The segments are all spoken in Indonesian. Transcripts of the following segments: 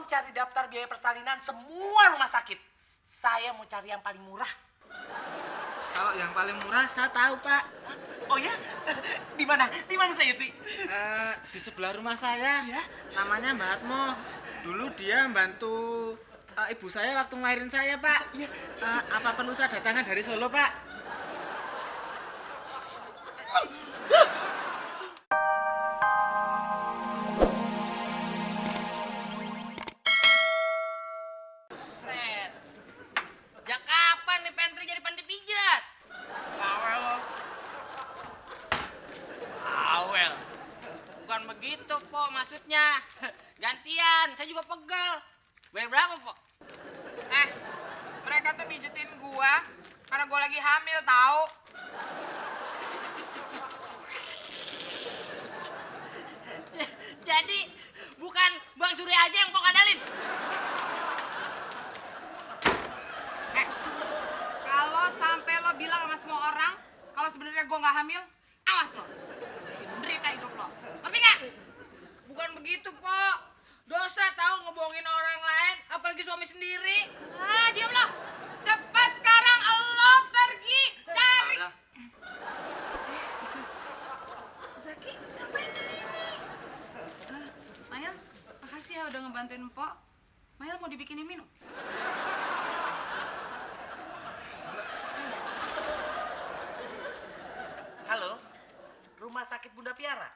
cari daftar biaya persalinan semua rumah sakit. Saya mau cari yang paling murah. Kalau yang paling murah saya tahu, Pak. Oh ya? Di mana? Di mana Sayuti? Di sebelah rumah saya. Ya? Namanya Mbak Atmo. Dulu dia bantu ibu saya waktu ngelahirin saya, Pak. Iya. Apa perlu saya datangkan dari Solo, Pak? Set. Ya kapan nih pantry jadi panti pijat? Bawel lo. Awel. Bukan begitu, Po, maksudnya. Gantian, saya juga pegel. Bayar berapa, Po? Mereka tuh mijetin gua karena gua lagi hamil, tahu? Jadi, bukan Bang Surya aja yang Po kadalin. Kalau sampai lo bilang sama semua orang kalau sebenarnya gua nggak hamil, awas lo. Derita hidup lo. Ngerti nggak? Bukan begitu, Po. Dosa tahu ngebohongin orang lain, apalagi suami sendiri. Diam lo. Cepat sekarang lo pergi cari. Zaki, ngapain di sini? Mayel, makasih ya udah ngebantuin Mpok. Mayel mau dibikinin minum. Halo, Rumah Sakit Bunda Piara.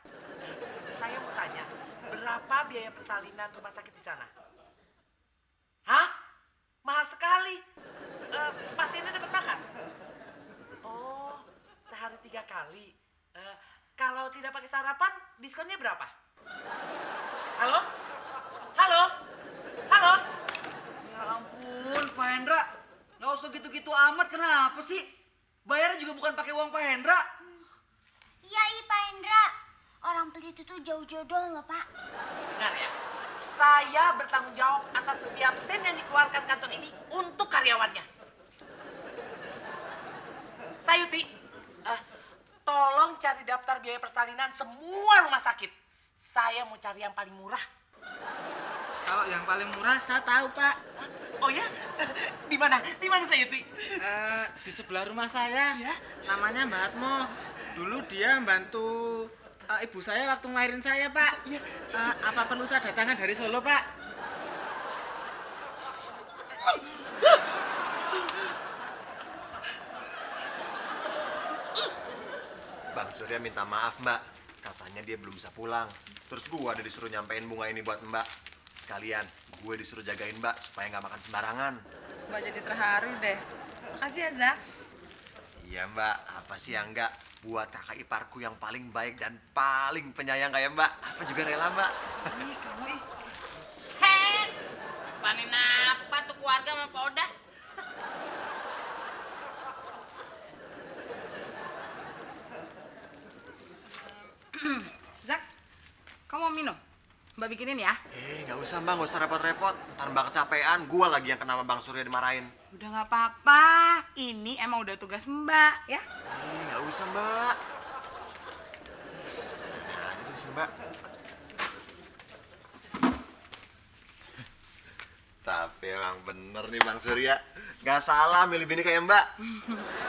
Saya mau tanya, berapa biaya persalinan rumah sakit di sana? Hah? Mahal sekali. Pasiennya dapat makan? Oh, sehari 3 kali. Kalau tidak pakai sarapan, diskonnya berapa? Halo? Halo? Halo? Ya ampun, Pak Hendra. Nggak usah gitu-gitu amat, kenapa sih? Bayarnya juga bukan pakai uang Pak Hendra. Iya, Pak Hendra. Orang pelit itu jauh jodoh loh, Pak. Dengar ya, saya bertanggung jawab atas setiap sen yang dikeluarkan kantor ini untuk karyawannya. Sayuti, tolong cari daftar biaya persalinan semua rumah sakit. Saya mau cari yang paling murah. Kalau yang paling murah saya tahu, Pak. Oh ya? Di mana? Di mana Sayuti? Di sebelah rumah saya. Ya? Namanya Mbak Atmo. Dulu dia bantu ibu saya waktu ngelahirin saya, Pak. Iya. Apa perlu saya datangkan dari Solo, Pak? Bang Surya minta maaf, Mbak. Katanya dia belum bisa pulang. Terus gua ada disuruh nyampein bunga ini buat Mbak. Sekalian, gue disuruh jagain Mbak supaya nggak makan sembarangan. Mbak jadi terharu deh. Makasih ya, Zak. Iya, Mbak. Apa sih yang enggak? Buat kakak iparku yang paling baik dan paling penyayang kayak Mbak. Apa juga rela, Mbak. Ih, kamu ih. Hei, panen apa tuh keluarga sama Pak Oda? Zak, kamu mau minum? Mbak bikinin ya. Nggak usah, Mbak. Nggak usah repot-repot. Ntar Mbak kecapean. Gua lagi yang kena sama Bang Surya dimarahin. Udah nggak apa-apa. Ini emang udah tugas Mbak, ya. Nggak usah, Mbak. Nah, aja tuh sih, Mbak. Tapi emang bener nih Bang Surya. Nggak salah milih bini kayak Mbak.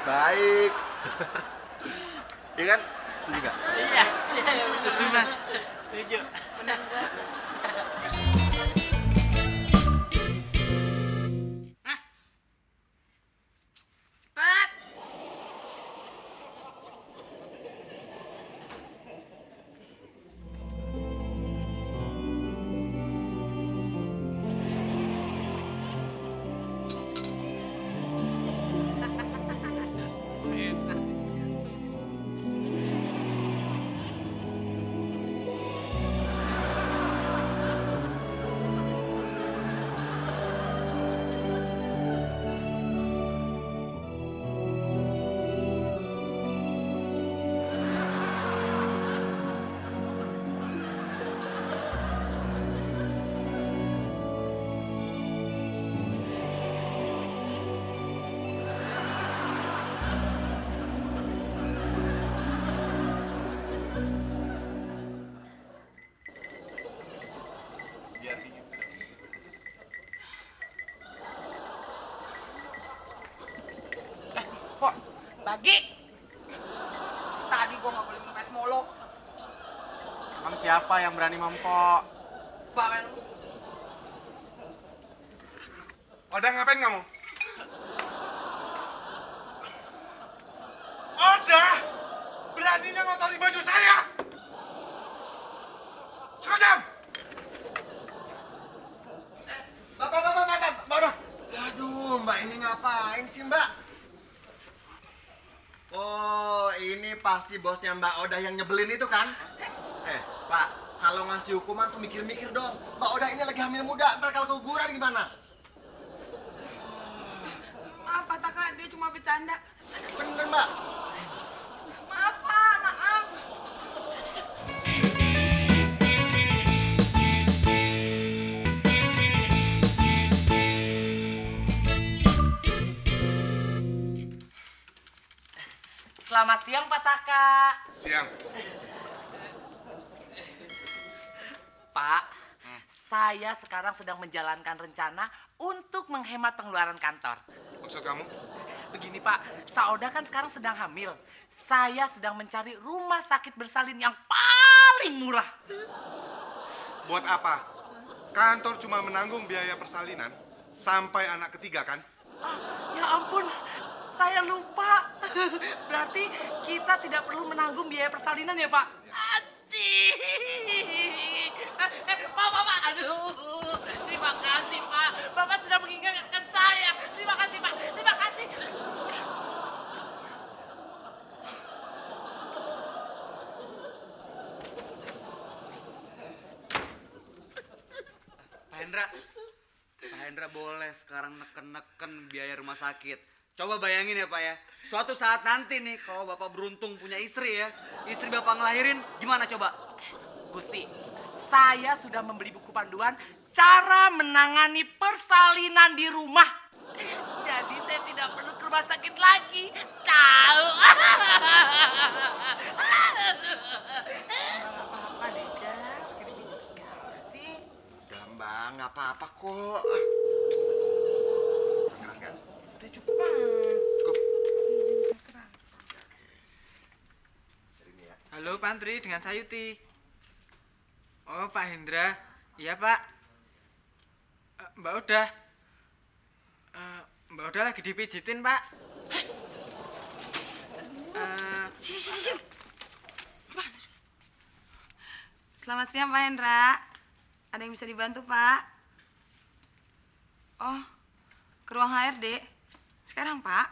Baik. Iya kan? Setuju nggak? Iya. Setuju, Mas. Setuju. Cepet. lagi. Tadi gua nggak boleh minum es molo. Emang siapa yang berani mempok? Bawel. Oda ngapain kamu? Oda! Beraninya ngotori baju saya! Sekejap! Mbak Oda. Aduh, Mbak ini ngapain sih, Mbak? Oh, ini pasti bosnya Mbak Oda yang nyebelin itu kan? Pak, kalau ngasih hukuman tuh mikir-mikir dong. Mbak Oda ini lagi hamil muda, ntar kalau keguguran gimana? Maaf Pak Taka, dia cuma bercanda. Bener, Mbak. Maaf Pak, maaf. Selamat siang Pak Taka. Siang. Pak, saya sekarang sedang menjalankan rencana untuk menghemat pengeluaran kantor. Maksud kamu? Begini Pak, Saoda kan sekarang sedang hamil. Saya sedang mencari rumah sakit bersalin yang paling murah. Buat apa? Kantor cuma menanggung biaya persalinan sampai anak ketiga kan? Ya ampun, saya lupa. Berarti kita tidak perlu menanggung biaya persalinan ya Pak? Asik. Pak, aduh. Terima kasih Pak. Bapak sudah mengingatkan saya. Terima kasih Pak, terima kasih. Pak Hendra boleh sekarang neken-neken biaya rumah sakit. Coba bayangin ya Pak ya, suatu saat nanti nih kalau Bapak beruntung punya istri ya, istri Bapak ngelahirin gimana coba? Gusti, saya sudah membeli buku panduan cara menangani persalinan di rumah. Jadi saya tidak perlu ke rumah sakit lagi. Tahu? Apa-apa deh, Jack. Pakai biji segala sih. Udah, Mbak, nggak apa-apa kok. Keras nggak? Udah cukup. Cukup. Jadi ini ya. Halo Pantri, dengan Sayuti. Oh Pak Hendra, iya Pak. Mbak Oda. Mbak Oda lagi dipijitin Pak. Sini. Selamat siang Pak Hendra. Ada yang bisa dibantu Pak? Oh, ke ruang HRD. Sekarang Pak?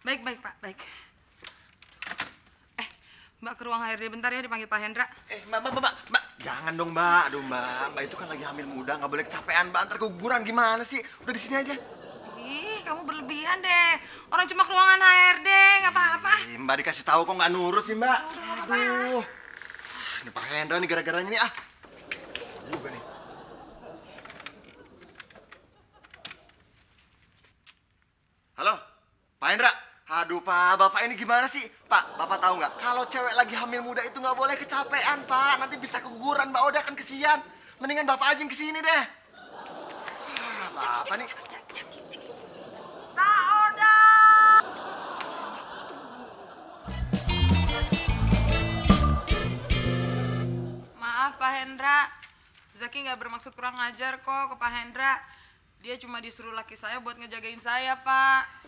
Baik Pak, baik. Mbak ke ruang HRD bentar ya, dipanggil Pak Hendra. Mbak. Jangan dong, Mbak. Aduh, Mbak. Mbak itu kan lagi hamil muda, nggak boleh kecapean, Mbak. Ntar keguguran gimana sih? Udah di sini aja. Ih, kamu berlebihan deh. Orang cuma ke ruangan HRD, nggak apa-apa. Ih, Mbak dikasih tahu kok nggak nurut sih, Mbak. Aduh. Ini Pak Hendra nih gara-garanya nih, ah. Juga nih. Halo, Pak Hendra. Aduh, Pak, Bapak ini gimana sih? Pak, Bapak tahu nggak? Kalau cewek lagi hamil muda itu nggak boleh kecapean, Pak. Nanti bisa keguguran, Mbak Oda kan kesian. Mendingan Bapak aja yang kesini deh. Apa nih? Saoda! Maaf Pak Hendra. Zaki nggak bermaksud kurang ajar kok ke Pak Hendra. Dia cuma disuruh laki saya buat ngejagain saya, Pak.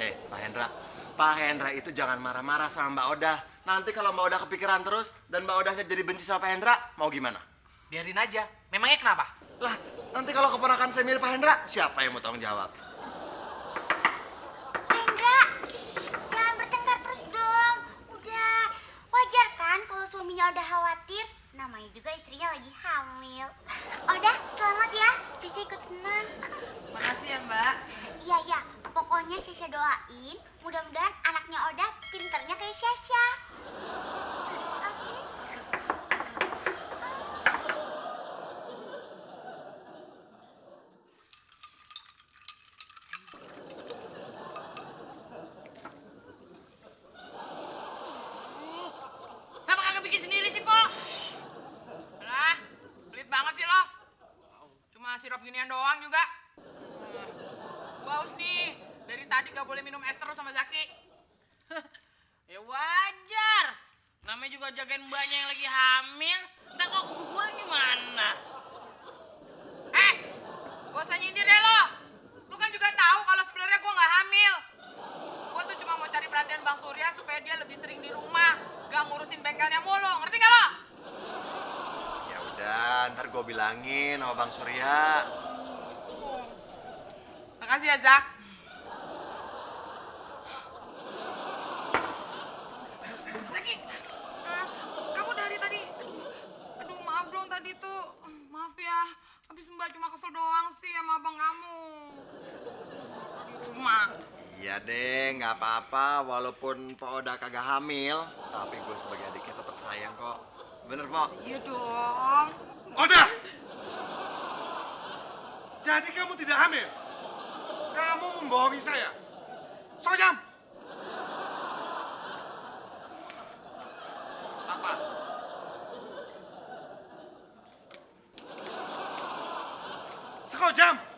Pak Hendra. Pak Hendra itu jangan marah-marah sama Mbak Oda. Nanti kalau Mbak Oda kepikiran terus dan Mbak Oda jadi benci sama Pak Hendra, mau gimana? Biarin aja. Memangnya kenapa? Lah, nanti kalau keponakan saya mirip Pak Hendra, siapa yang mau tanggung jawab? Hendra, jangan bertengkar terus dong. Udah, wajar kan kalau suaminya udah khawatir. Namanya juga istrinya lagi hamil. Udah, selamat ya. Cici ikut senang. Makasih ya, Mbak. Iya. Pokoknya Syasha doain, mudah-mudahan anaknya Oda pinternya kayak Syasha. Oke? Kenapa kagak bikin sendiri sih, Po? Alah, pelit banget sih lo. Cuma sirup ginian doang juga. Gua haus nih. Dari tadi gak boleh minum es terus sama Zaki. Ya wajar. Namanya juga jagain mbaknya yang lagi hamil. Ntar kok keguguran gimana? Gak usah nyindir deh lo. Lu kan juga tahu kalau sebenarnya gue nggak hamil. Gue tuh cuma mau cari perhatian Bang Surya supaya dia lebih sering di rumah, gak ngurusin bengkelnya mulu. Ngerti gak lo? Ya udah, ntar gue bilangin sama Bang Surya. Makasih ya, Zak. Zaki, kamu dari tadi, aduh maaf dong tadi tuh, maaf ya, habis Mbak cuma kesel doang sih sama abang kamu. Di rumah. Iya deh, nggak apa-apa. Walaupun Po udah kagak hamil, tapi gue sebagai adiknya tetap sayang kok. Bener, Po? Iya dong. Oda! Jadi kamu tidak hamil? Kamu membohongi saya? Sokojam! Apa? Sekojam!